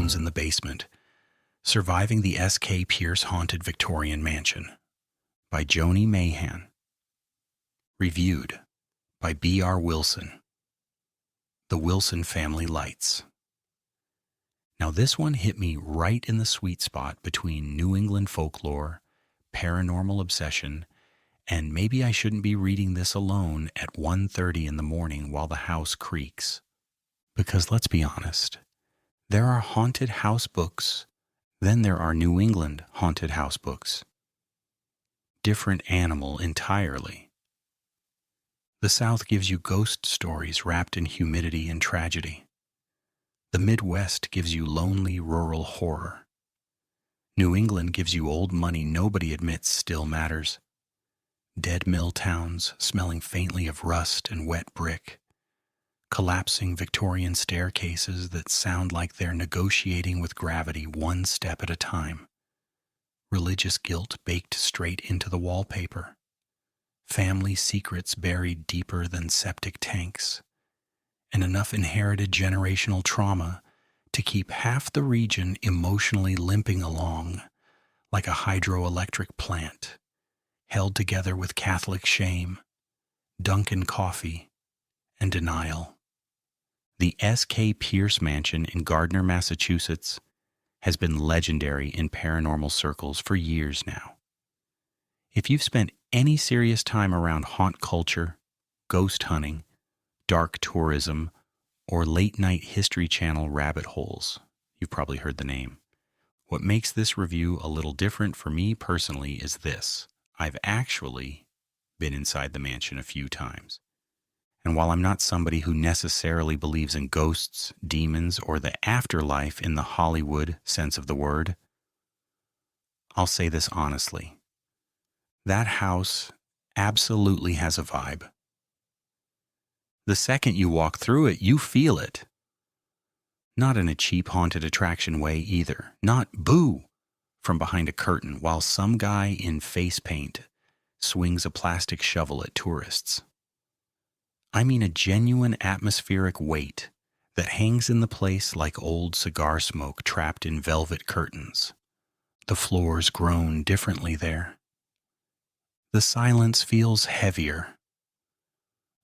bones in the basement. Surviving the S.K. Pierce Haunted Victorian Mansion by Joni Mayhan. Reviewed by B.R. Wilson. The Wilson Family Lights. Now this one hit me right in the sweet spot between New England folklore, paranormal obsession, and maybe I shouldn't be reading this alone at 1:30 in the morning while the house creaks. Because let's be honest, there are haunted house books, then there are New England haunted house books. Different animal entirely. The South gives you ghost stories wrapped in humidity and tragedy. The Midwest gives you lonely rural horror. New England gives you old money nobody admits still matters. Dead mill towns smelling faintly of rust and wet brick. Collapsing Victorian staircases that sound like they're negotiating with gravity one step at a time. Religious guilt baked straight into the wallpaper. Family secrets buried deeper than septic tanks. And enough inherited generational trauma to keep half the region emotionally limping along like a hydroelectric plant, held together with Catholic shame, Dunkin' coffee, and denial. The S.K. Pierce Mansion in Gardner, Massachusetts, has been legendary in paranormal circles for years now. If you've spent any serious time around haunt culture, ghost hunting, dark tourism, or late-night History Channel rabbit holes, you've probably heard the name. What makes this review a little different for me personally is this. I've actually been inside the mansion a few times. And while I'm not somebody who necessarily believes in ghosts, demons, or the afterlife in the Hollywood sense of the word, I'll say this honestly. That house absolutely has a vibe. The second you walk through it, you feel it. Not in a cheap haunted attraction way either. Not boo from behind a curtain while some guy in face paint swings a plastic shovel at tourists. I mean a genuine atmospheric weight that hangs in the place like old cigar smoke trapped in velvet curtains. The floors groan differently there. The silence feels heavier.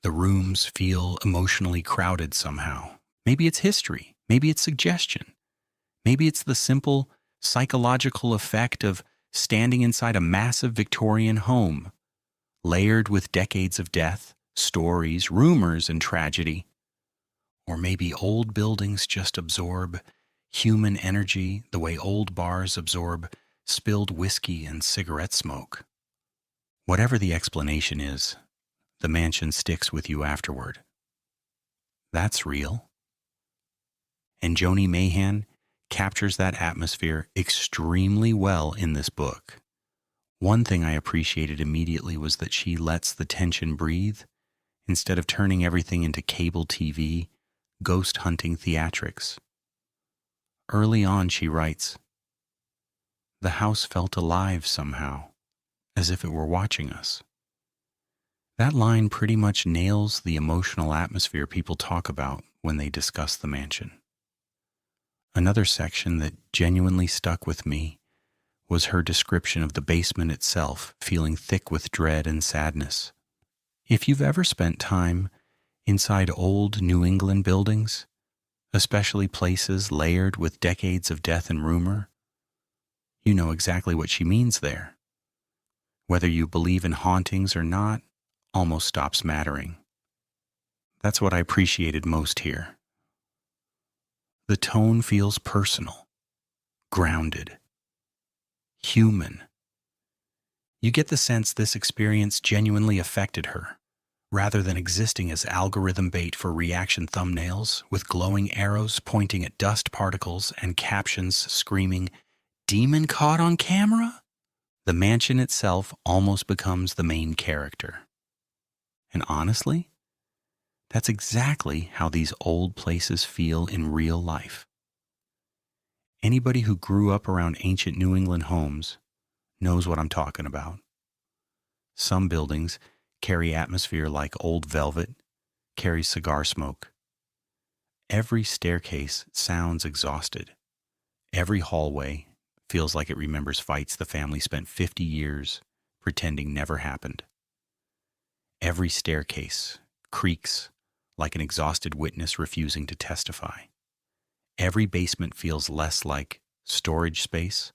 The rooms feel emotionally crowded somehow. Maybe it's history. Maybe it's suggestion. Maybe it's the simple psychological effect of standing inside a massive Victorian home, layered with decades of death, stories, rumors, and tragedy. Or maybe old buildings just absorb human energy the way old bars absorb spilled whiskey and cigarette smoke. Whatever the explanation is, the mansion sticks with you afterward. That's real. And Joni Mayhan captures that atmosphere extremely well in this book. One thing I appreciated immediately was that she lets the tension breathe instead of turning everything into cable TV, ghost hunting theatrics. Early on, she writes, "The house felt alive somehow, as if it were watching us." That line pretty much nails the emotional atmosphere people talk about when they discuss the mansion. Another section that genuinely stuck with me was her description of the basement itself feeling thick with dread and sadness. If you've ever spent time inside old New England buildings, especially places layered with decades of death and rumor, you know exactly what she means there. Whether you believe in hauntings or not almost stops mattering. That's what I appreciated most here. The tone feels personal, grounded, human. You get the sense this experience genuinely affected her, rather than existing as algorithm bait for reaction thumbnails with glowing arrows pointing at dust particles and captions screaming, "Demon caught on camera?" The mansion itself almost becomes the main character. And honestly, that's exactly how these old places feel in real life. Anybody who grew up around ancient New England homes knows what I'm talking about. Some buildings carry atmosphere like old velvet carries cigar smoke. Every staircase sounds exhausted. Every hallway feels like it remembers fights the family spent 50 years pretending never happened. Every staircase creaks like an exhausted witness refusing to testify. Every basement feels less like storage space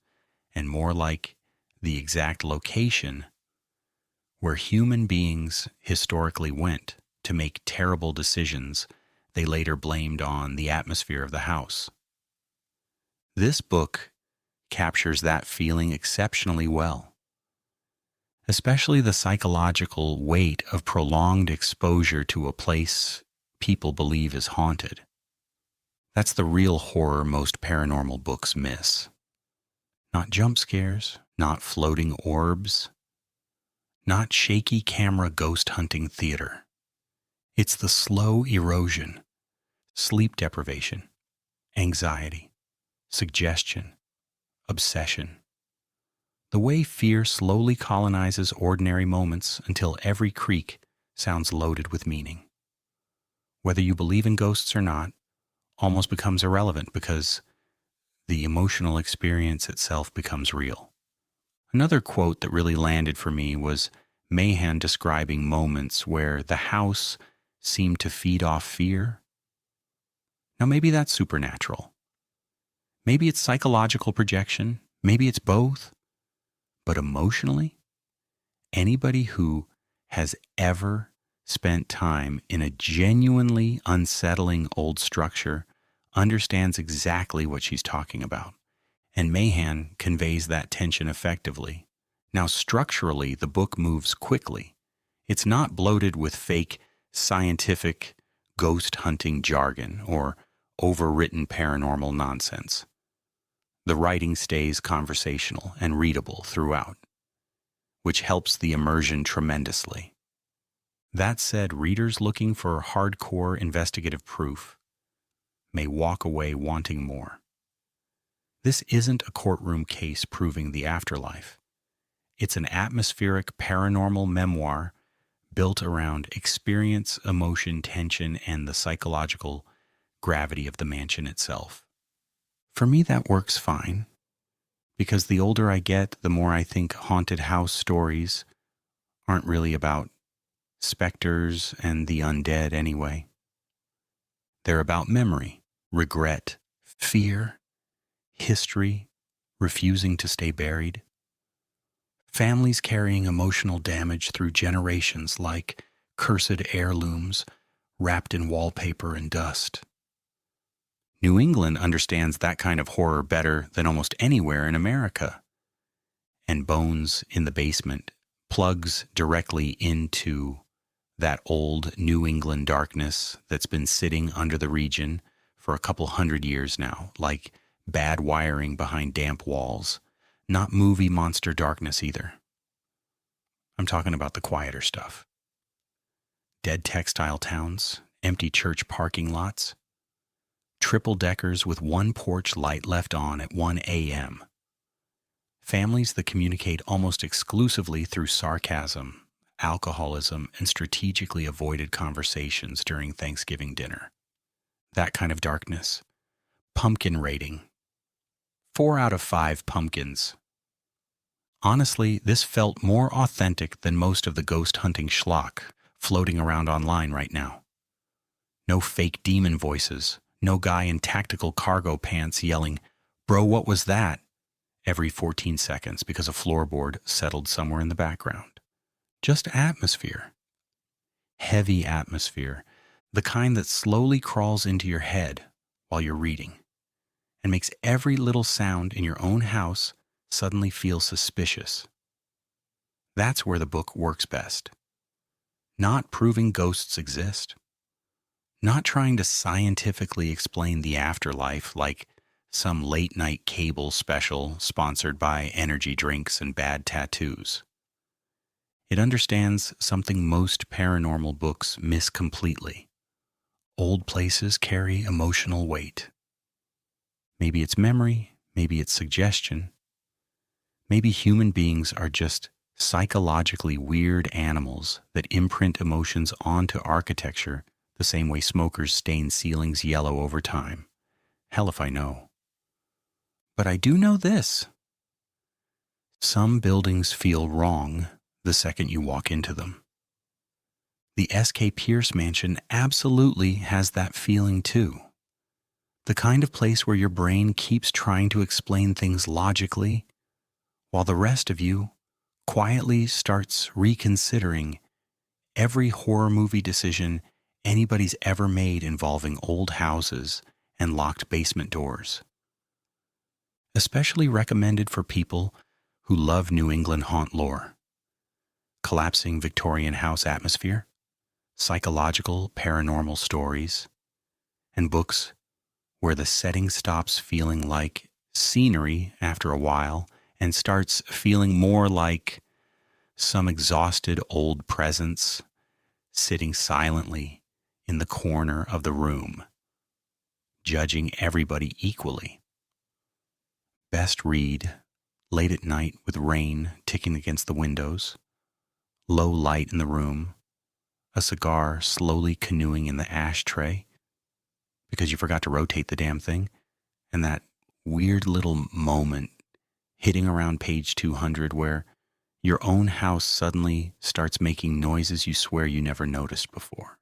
and more like the exact location where human beings historically went to make terrible decisions they later blamed on the atmosphere of the house. This book captures that feeling exceptionally well, especially the psychological weight of prolonged exposure to a place people believe is haunted. That's the real horror most paranormal books miss. Not jump scares, not floating orbs, not shaky camera ghost hunting theater. It's the slow erosion, sleep deprivation, anxiety, suggestion, obsession. The way fear slowly colonizes ordinary moments until every creak sounds loaded with meaning. Whether you believe in ghosts or not almost becomes irrelevant because the emotional experience itself becomes real. Another quote that really landed for me was Mayhan describing moments where the house seemed to feed off fear. Now, maybe that's supernatural. Maybe it's psychological projection. Maybe it's both. But emotionally, anybody who has ever spent time in a genuinely unsettling old structure understands exactly what she's talking about. And Mayhan conveys that tension effectively. Now, structurally, the book moves quickly. It's not bloated with fake scientific ghost hunting jargon or overwritten paranormal nonsense. The writing stays conversational and readable throughout, which helps the immersion tremendously. That said, readers looking for hardcore investigative proof may walk away wanting more. This isn't a courtroom case proving the afterlife. It's an atmospheric paranormal memoir built around experience, emotion, tension, and the psychological gravity of the mansion itself. For me, that works fine, because the older I get, the more I think haunted house stories aren't really about specters and the undead anyway. They're about memory, regret, fear, history, refusing to stay buried. Families carrying emotional damage through generations like cursed heirlooms wrapped in wallpaper and dust. New England understands that kind of horror better than almost anywhere in America. And Bones in the Basement plugs directly into that old New England darkness that's been sitting under the region for a couple hundred years now, like bad wiring behind damp walls. Not movie monster darkness either. I'm talking about the quieter stuff. Dead textile towns, empty church parking lots, triple-deckers with one porch light left on at 1 a.m. Families that communicate almost exclusively through sarcasm, alcoholism, and strategically avoided conversations during Thanksgiving dinner. That kind of darkness. Pumpkin rating. 4 out of 5 pumpkins. Honestly, this felt more authentic than most of the ghost hunting schlock floating around online right now. No fake demon voices. No guy in tactical cargo pants yelling, "Bro, what was that?" every 14 seconds because a floorboard settled somewhere in the background. Just atmosphere. Heavy atmosphere. The kind that slowly crawls into your head while you're reading and makes every little sound in your own house suddenly feel suspicious. That's where the book works best. Not proving ghosts exist. Not trying to scientifically explain the afterlife like some late-night cable special sponsored by energy drinks and bad tattoos. It understands something most paranormal books miss completely. Old places carry emotional weight. Maybe it's memory, maybe it's suggestion. Maybe human beings are just psychologically weird animals that imprint emotions onto architecture the same way smokers stain ceilings yellow over time. Hell if I know. But I do know this. Some buildings feel wrong the second you walk into them. The S.K. Pierce Mansion absolutely has that feeling too. The kind of place where your brain keeps trying to explain things logically, while the rest of you quietly starts reconsidering every horror movie decision anybody's ever made involving old houses and locked basement doors. Especially recommended for people who love New England haunt lore, collapsing Victorian house atmosphere, psychological paranormal stories, and books where the setting stops feeling like scenery after a while and starts feeling more like some exhausted old presence sitting silently in the corner of the room, judging everybody equally. Best read late at night with rain ticking against the windows, low light in the room, a cigar slowly canoeing in the ashtray because you forgot to rotate the damn thing, and that weird little moment hitting around page 200 where your own house suddenly starts making noises you swear you never noticed before.